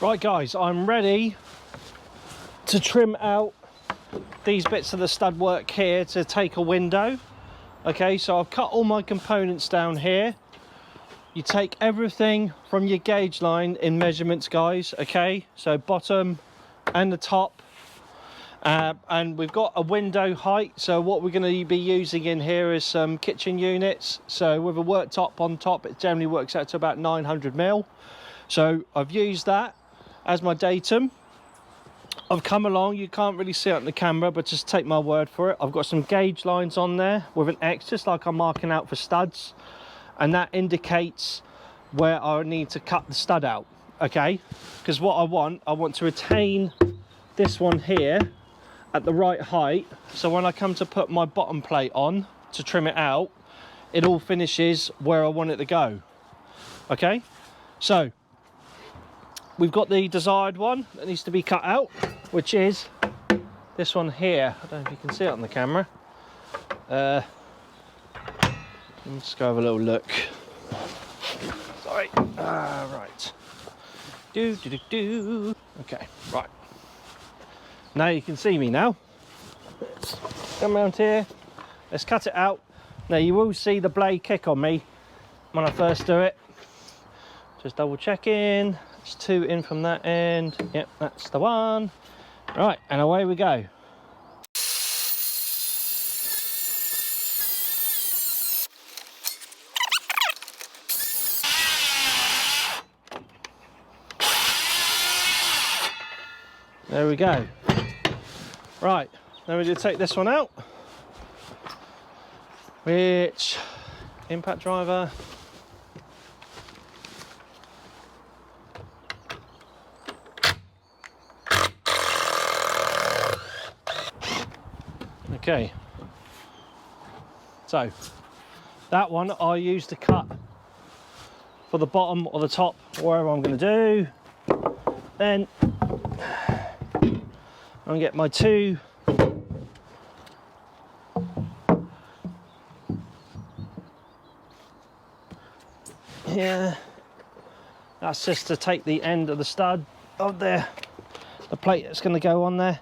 Right guys, I'm ready to trim out these bits of the stud work here to take a window. Okay, so I've cut all my components down here. You take everything from your gauge line in measurements, guys. Okay, so bottom and the top, and we've got a window height. So what we're going to be using in here is some kitchen units. So with a worktop on top, it generally works out to about 900 mil. So I've used that as my datum. I've come along, you can't really see it on the camera, but just take my word for it. I've got some gauge lines on there with an X, just like I'm marking out for studs, and that indicates where I need to cut the stud out. Okay, because what I want to retain this one here at the right height, so when I come to put my bottom plate on to trim it out, it all finishes where I want it to go. Okay, so we've got the desired one that needs to be cut out, which is this one here. I don't know if you can see it on the camera. Let's go have a little look. Sorry. Right. Okay, right. Now you can see me now. Let's come around here. Let's cut it out. Now you will see the blade kick on me when I first do it. Just double checking. There's two in from that end. Yep, that's the one. Right, and away we go. There we go. Right, then we're going to take this one out, which impact driver. Okay, so that one I use to cut for the bottom or the top, whatever I'm going to do. Then I'm going to get my two here. That's just to take the end of the stud of the plate that's going to go on there.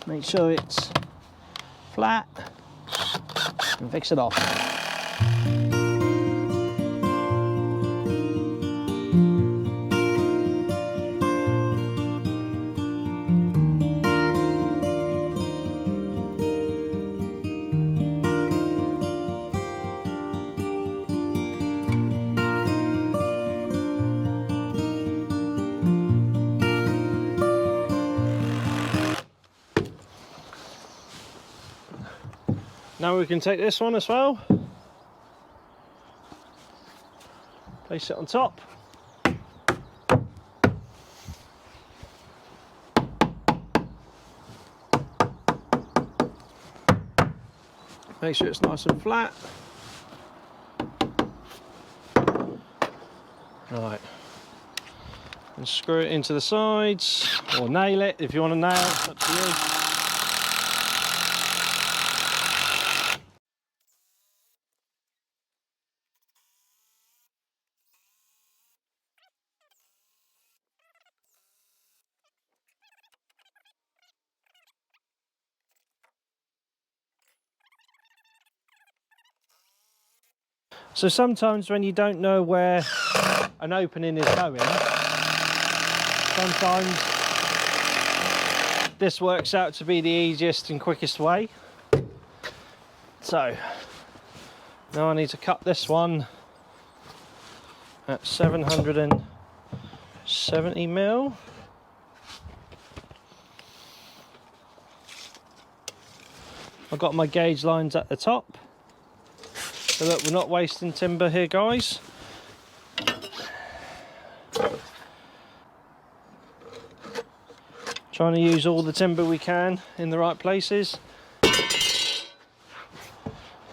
Make sure it's flat and fix it off. Now we can take this one as well, place it on top. Make sure it's nice and flat. Right, and screw it into the sides, or nail it if you want to nail it, it's up to you. So sometimes when you don't know where an opening is going, sometimes this works out to be the easiest and quickest way. So now I need to cut this one at 770 mil. I've got my gauge lines at the top. So look, we're not wasting timber here, guys. Trying to use all the timber we can in the right places.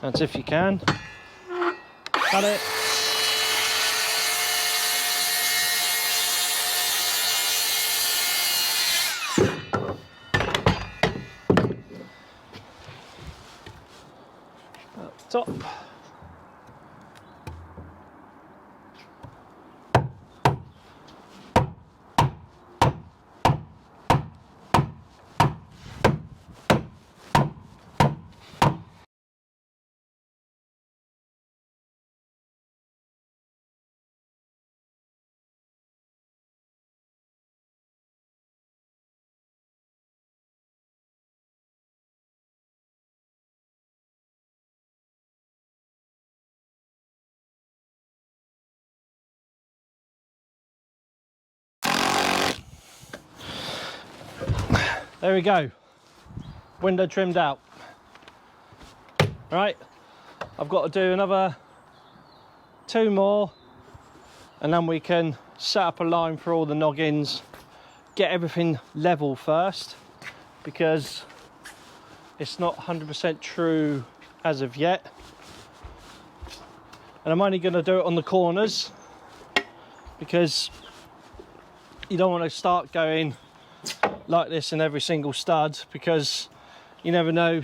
That's if you can. Cut it. Up the top. There we go, window trimmed out. Right, I've got to do another 2 more, and then we can set up a line for all the noggins, get everything level first, because it's not 100% true as of yet. And I'm only going to do it on the corners, because you don't want to start going like this in every single stud, because you never know,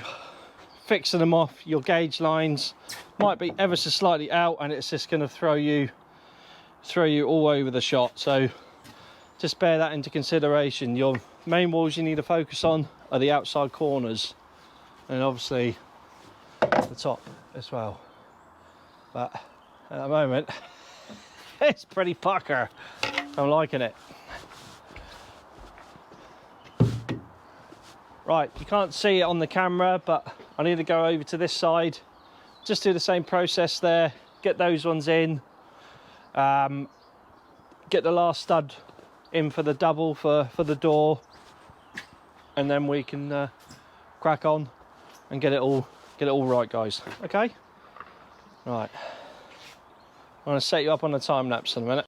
fixing them off, your gauge lines might be ever so slightly out, and it's just going to throw you all over the shot. So just bear that into consideration. Your main walls you need to focus on are the outside corners, and obviously the top as well. But at the moment it's pretty pucker. I'm liking it. Right, you can't see it on the camera, but I need to go over to this side, just do the same process there, get those ones in, get the last stud in for the double for the door, and then we can crack on and get it all right, guys. Okay, right, I'm going to set you up on a time lapse in a minute.